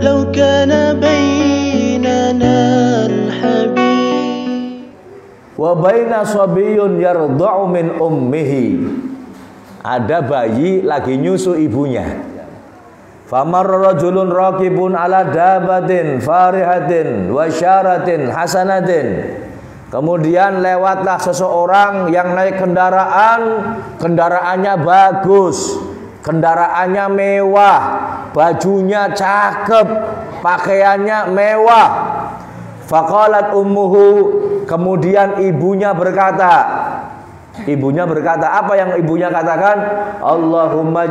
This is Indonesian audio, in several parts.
لو كان بيننا الحبيب wa baina sabiyun yarda'u min ummihi. Ada bayi lagi nyusu ibunya. Famarra rajulun raqibun ala dabatin farihatin wa syaratin hasanatin. Kemudian lewatlah seseorang yang naik kendaraan, kendaraannya bagus, kendaraannya mewah, bajunya cakep, pakaiannya mewah. Faqalat ummuhu, kemudian ibunya berkata, apa yang ibunya katakan? Allahumma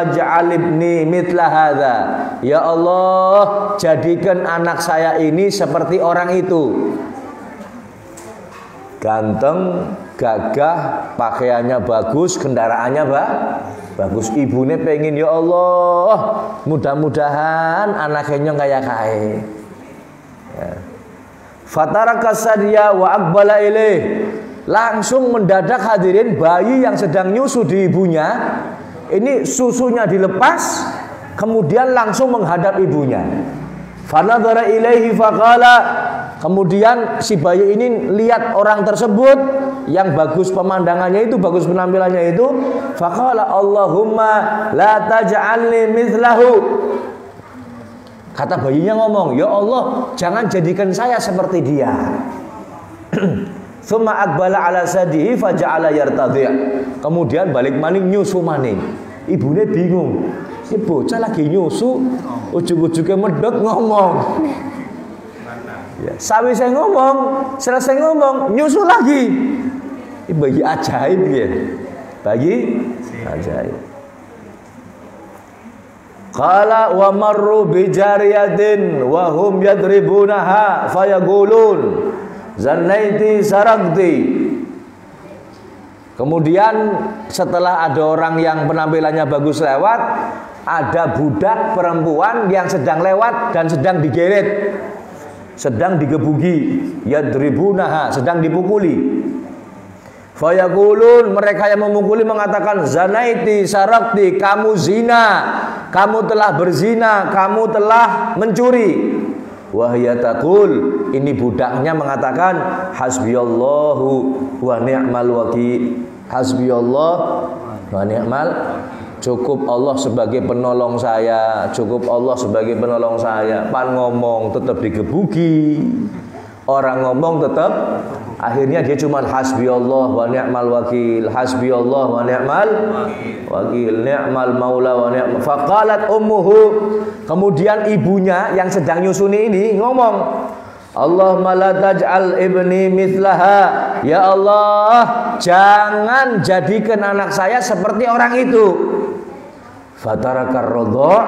ja'al ibni mithla hadza. Ya Allah, jadikan anak saya ini seperti orang itu. Ganteng, gagah, pakaiannya bagus, kendaraannya bagus. Ibunya pengen, ya Allah, mudah-mudahan anaknya kayak kaya. Ya. Fataraka sadiya wa aqbala ilaih. Langsung mendadak hadirin, bayi yang sedang nyusu di ibunya ini susunya dilepas, kemudian langsung menghadap ibunya. Fanadhara ilaihi faqala, kemudian si bayi ini lihat orang tersebut yang bagus pemandangannya itu, bagus penampilannya itu. Faqala Allahumma la taj'alni mithlahu. Kata bayinya ngomong, ya Allah, jangan jadikan saya seperti dia. Tsumma aqbala ala sadihi faja'ala yartadhi'. Kemudian balik maning nyusu maning. Ibune bingung. Si bocah lagi nyusu, ujug-ujugnya medhot ngomong. Ya, sawise ngomong, selesai ngomong, nyusu lagi. Ini bayi ajaib ya. Bayi ajaib. Qala wa marru bi jariyatin wa hum yadribunaha fayaqulun Zanaiti sarakti. Kemudian setelah ada orang yang penampilannya bagus lewat, ada budak perempuan yang sedang lewat dan sedang digeret, sedang digebuki, yadribunaha, sedang dipukuli. Fayaqulun, mereka yang memukuli mengatakan, Zanaiti sarakti, kamu zina, kamu telah berzina, kamu telah mencuri. Wahya taqul, ini budaknya mengatakan, hasbiyallahu wa ni'mal wakil. Hasbiyallah wa ni'mal, cukup Allah sebagai penolong saya, cukup Allah sebagai penolong saya. Pan ngomong tetap digebuki, orang ngomong tetap, akhirnya dia cuma hasbiyallah wa ni'mal wakil, hasbiyallah wa ni'mal wakil, ni'mal maula wa ni'mal. Faqalat ummuhu, kemudian ibunya yang sedang nyusuni ini ngomong, Allahumma la taj'al ibni mithlaha. Ya Allah, jangan jadikan anak saya seperti orang itu. Fatarakar radha'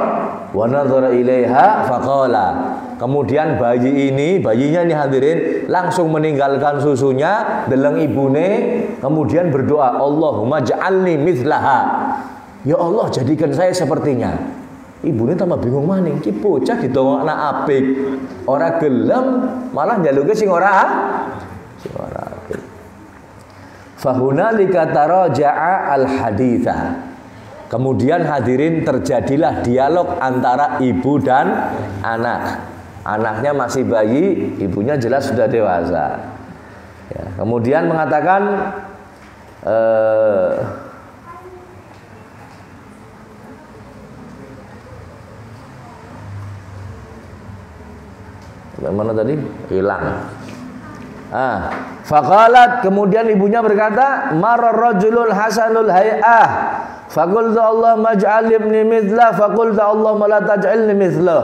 wa nadhara ilaiha faqala. Kemudian bayinya ini hadirin langsung meninggalkan susunya, deleng ibune, kemudian berdoa, Allahumma ja'alni mithlaha. Ya Allah, jadikan saya sepertinya. Ibunya tambah bingung maning, ki bocah didongakna apik, ora gelem, malah njaluke sing ora apik. Fahunalika taraja'a al-haditha. Kemudian hadirin terjadilah dialog antara ibu dan anak. Anaknya masih bayi, ibunya jelas sudah dewasa. Ya, kemudian mengatakan, mana tadi? Hilang. Faqalat, kemudian ibunya berkata, marar rajulul hasanul hay'ah. Faqultu Allahumma ij'al ibni mithlah, faqultu Allahumma la taj'alni mithlah.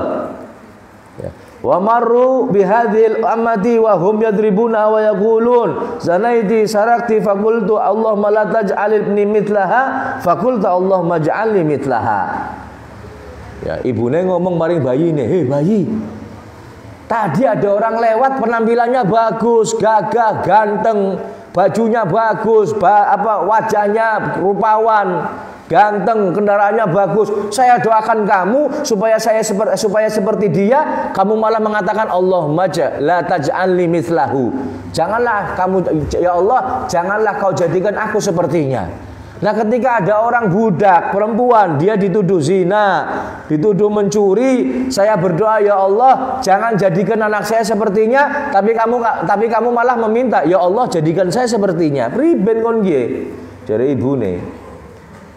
Wa marru bihadhil ammati wa hum yadribuna wa yaqulun zanaiti sarakti, faqultu Allahumma la taj'al ibni mithlaha, faqultu Allahumma ij'alni mithlaha. Ya, ibune ngomong maring bayi ini, "Hei bayi, tadi ada orang lewat penampilannya bagus, gagah, ganteng, bajunya bagus, wajahnya rupawan, ganteng, kendaraannya bagus. Saya doakan kamu supaya seperti dia. Kamu malah mengatakan Allahumma la taj'alni mithlahu. Janganlah kamu, ya Allah, janganlah kau jadikan aku sepertinya. Nah ketika ada orang budak perempuan, dia dituduh zina, dituduh mencuri, saya berdoa, ya Allah jangan jadikan anak saya sepertinya, tapi kamu malah meminta, ya Allah jadikan saya sepertinya. Priben kon nggih, jare ibune.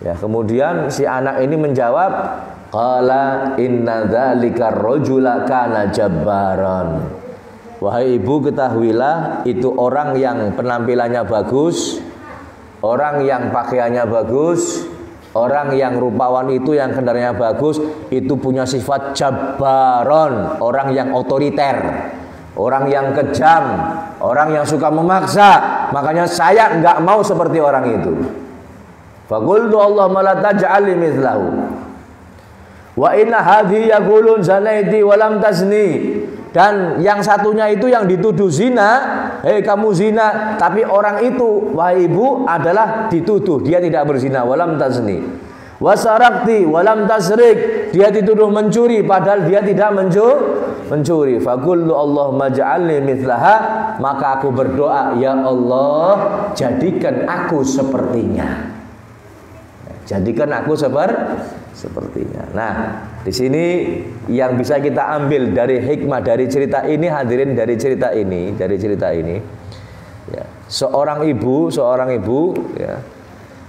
Ya, kemudian si anak ini menjawab, qala inna dzalika rajula kana jabbaran. Wahai ibu, ketahuilah itu orang yang penampilannya bagus, orang yang pakaiannya bagus, orang yang rupawan itu, yang kendaraannya bagus, itu punya sifat jabbaron, orang yang otoriter, orang yang kejam, orang yang suka memaksa. Makanya saya enggak mau seperti orang itu. Faqultu Allahumma la taj'alni mithlahu. Wa inna hadhi yaqulun zanaiti wa lam tazni. Dan yang satunya itu yang dituduh zina, hei kamu zina, tapi orang itu, wahai ibu, adalah dituduh dia tidak berzina, walam tazni. Wasarakti walam tasrik, dia dituduh mencuri padahal dia tidak mencuri. Faqultu Allahumma ja'alni mithlaha, maka aku berdoa, ya Allah jadikan aku sepertinya. Jadikan aku sepertinya. Nah, di sini yang bisa kita ambil dari hikmah dari cerita ini, hadirin, dari cerita ini, ya, seorang ibu, ya,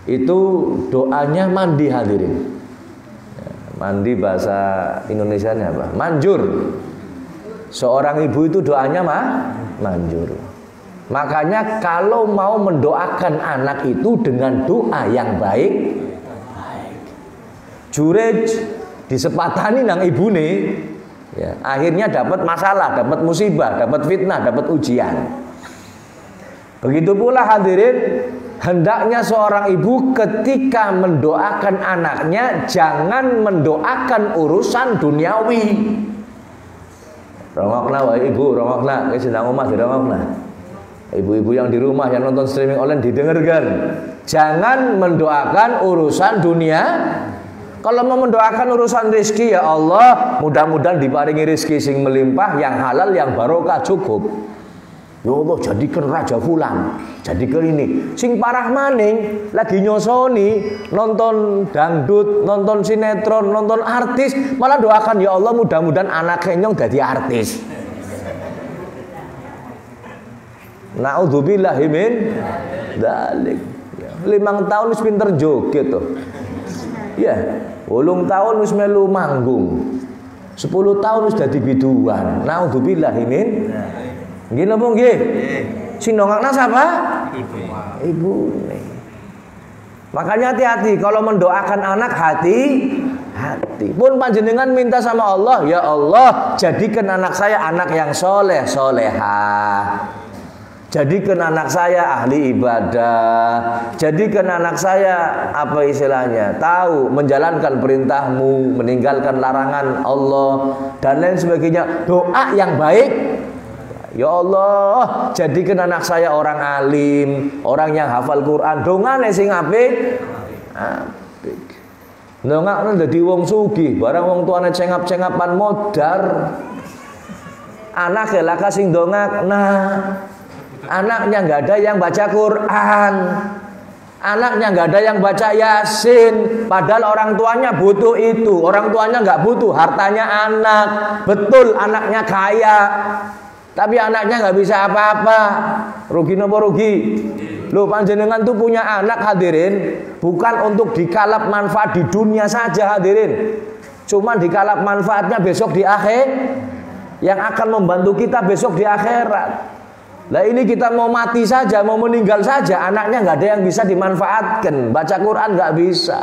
itu doanya mandi, hadirin. Ya, mandi bahasa Indonesianya apa? Manjur. Seorang ibu itu doanya manjur. Makanya kalau mau mendoakan anak itu dengan doa yang baik, jurej disepatani nang ibune, ya, akhirnya dapat masalah, dapat musibah, dapat fitnah, dapat ujian. Begitu pula hadirin, hendaknya seorang ibu ketika mendoakan anaknya jangan mendoakan urusan duniawi. Rongokna wahai ibu, rongokna, sedang omah dirongokna. Ibu-ibu yang di rumah yang nonton streaming online didengarkan. Jangan mendoakan urusan dunia. Kalau mau mendoakan urusan rezeki, ya Allah mudah-mudahan diparingi rezeki sing melimpah, yang halal, yang barokah, cukup. Ya Allah jadikan raja fulan, jadikan ini. Sing parah maning lagi nyosoni nonton dangdut, nonton sinetron, nonton artis, malah doakan, ya Allah mudah-mudahan anak kenyong jadi artis. Naudzubillahi min dzalik. 5 tahun wis pinter joget tuh. Ya, 8 tahun wis melu manggung. 10 tahun wis dadi biduan. Naudzubillahi min. Nggih napa nggih? Sing ndongakna sapa? Ibu. Makanya hati-hati kalau mendoakan anak, hati. Pun panjenengan minta sama Allah, ya Allah jadikan anak saya anak yang soleh, solehah. Jadikan anak saya ahli ibadah. Jadikan anak saya apa istilahnya, tahu menjalankan perintahmu, meninggalkan larangan Allah dan lain sebagainya. Doa yang baik. Ya Allah jadikan anak saya orang alim, orang yang hafal Quran. Dongane sing apik. Ndongakno dadi wong sugih, barang wong tuane cengap-cengapan modar. Anake laka sing dongakna. Anaknya nggak ada yang baca Quran, anaknya nggak ada yang baca Yasin, padahal orang tuanya butuh itu. Orang tuanya nggak butuh, hartanya anak. Betul anaknya kaya, tapi anaknya nggak bisa apa-apa. Rugi nopo rugi? Loh, panjenengan tuh punya anak hadirin, bukan untuk dikalap manfaat di dunia saja hadirin. Cuma dikalap manfaatnya besok di akhir, yang akan membantu kita besok di akhirat. Lah ini kita mau mati saja, mau meninggal saja, anaknya nggak ada yang bisa dimanfaatkan, baca Quran nggak bisa.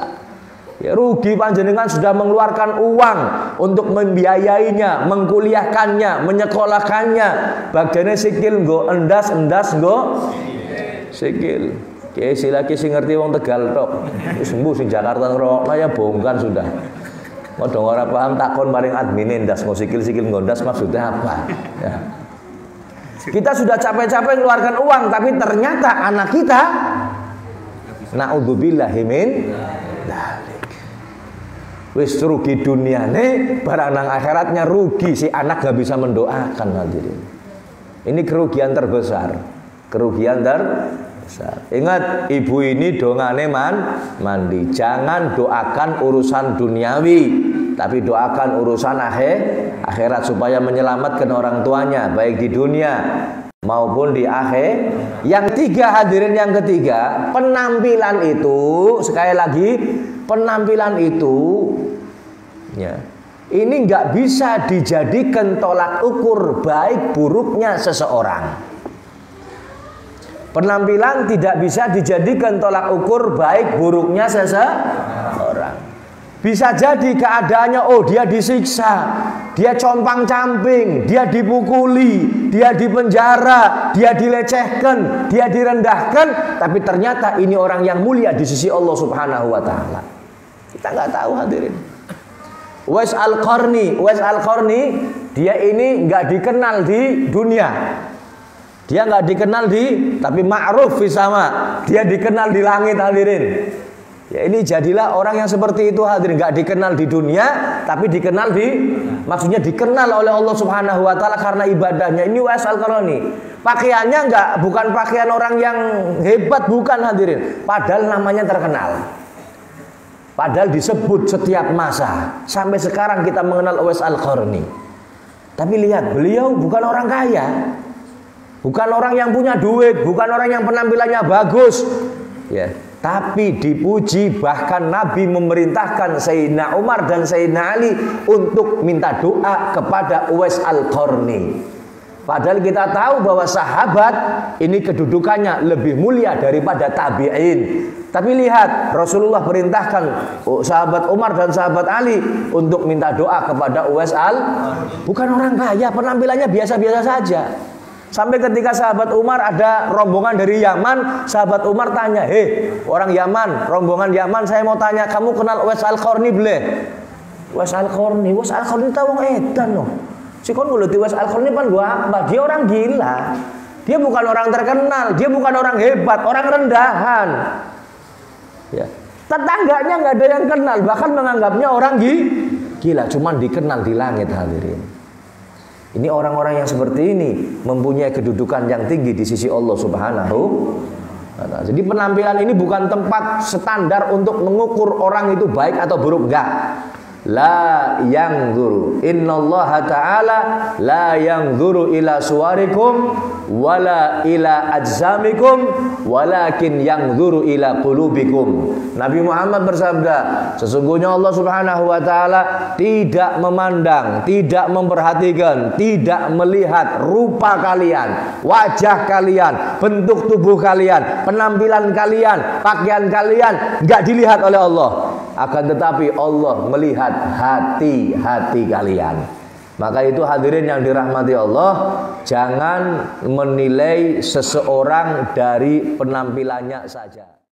Ya, rugi panjenengan sudah mengeluarkan uang untuk membiayainya, mengkuliahkannya, menyekolahkannya. Bagiannya sikil nggo endas nggo sikil. Kiai silaki sing ngerti wong Tegal tok. Wis sembuh sing Jakarta ngrokok ya bongkar sudah. Modong ora paham takon maring admin endas nggo sikil nggo endas maksudnya apa? Ya. Kita sudah capek-capek mengeluarkan uang, tapi ternyata anak kita naudzubillahi min dzalik. Wis rugi duniane, barang nang akhiratnya rugi, si anak gak bisa mendoakan hadirin. Ini kerugian terbesar. Kerugian Ingat, ibu ini dongane mandi. Jangan doakan urusan duniawi, tapi doakan urusan akhirat supaya menyelamatkan orang tuanya baik di dunia maupun di akhir. Yang tiga, hadirin, yang ketiga, penampilan itu, sekali lagi, penampilan itu ya, ini nggak bisa dijadikan tolak ukur baik buruknya seseorang. Penampilan tidak bisa dijadikan tolak ukur baik buruknya seseorang. Bisa jadi keadaannya, oh dia disiksa, dia compang-camping, dia dipukuli, dia dipenjara, dia dilecehkan, dia direndahkan, tapi ternyata ini orang yang mulia di sisi Allah Subhanahu wa taala. Kita nggak tahu, hadirin. Uwais Al-Qarni, dia ini nggak dikenal di dunia. Dia nggak dikenal tapi ma'ruf fi sama. Dia dikenal di langit, hadirin. Ya, ini jadilah orang yang seperti itu, hadirin. Nggak dikenal di dunia, tapi dikenal maksudnya dikenal oleh Allah Subhanahu wa taala karena ibadahnya. Ini Uwais Al-Qarni. Pakaiannya bukan pakaian orang yang hebat, bukan, hadirin. Padahal namanya terkenal. Padahal disebut setiap masa. Sampai sekarang kita mengenal Uwais Al-Qarni. Tapi lihat, beliau bukan orang kaya. Bukan orang yang punya duit, bukan orang yang penampilannya bagus, ya. Tapi dipuji, bahkan Nabi memerintahkan Sayyidina Umar dan Sayyidina Ali untuk minta doa kepada Uwais Al-Qarni. Padahal kita tahu bahwa sahabat ini kedudukannya lebih mulia daripada tabi'in. Tapi lihat, Rasulullah perintahkan sahabat Umar dan sahabat Ali untuk minta doa kepada Uwais Al-Qarni. Bukan orang kaya, penampilannya biasa-biasa saja. Sampai ketika sahabat Umar ada rombongan dari Yaman, sahabat Umar tanya, orang Yaman, rombongan Yaman, saya mau tanya, kamu kenal Uwais Al-Qarni boleh? Uwais Al-Qarni tahu edan loh. Si kon mulut Uwais Al-Qarni pan gua apa? Dia orang gila. Dia bukan orang terkenal, dia bukan orang hebat, orang rendahan. Ya. Tetangganya nggak ada yang kenal, bahkan menganggapnya orang gila, cuman dikenal di langit, hadirin. Ini orang-orang yang seperti ini mempunyai kedudukan yang tinggi di sisi Allah Subhanahu wa taala. Jadi penampilan ini bukan tempat standar untuk mengukur orang itu baik atau buruk, enggak. La yanzuru, innallaha ta'ala la yanzuru ila suwarikum wala ila ajsamikum walakin yanzuru ila qulubikum. Nabi Muhammad bersabda, sesungguhnya Allah Subhanahu wa taala tidak memandang, tidak memperhatikan, tidak melihat rupa kalian, wajah kalian, bentuk tubuh kalian, penampilan kalian, pakaian kalian, enggak dilihat oleh Allah. Akan tetapi Allah melihat hati-hati kalian. Maka itu, hadirin yang dirahmati Allah, jangan menilai seseorang dari penampilannya saja.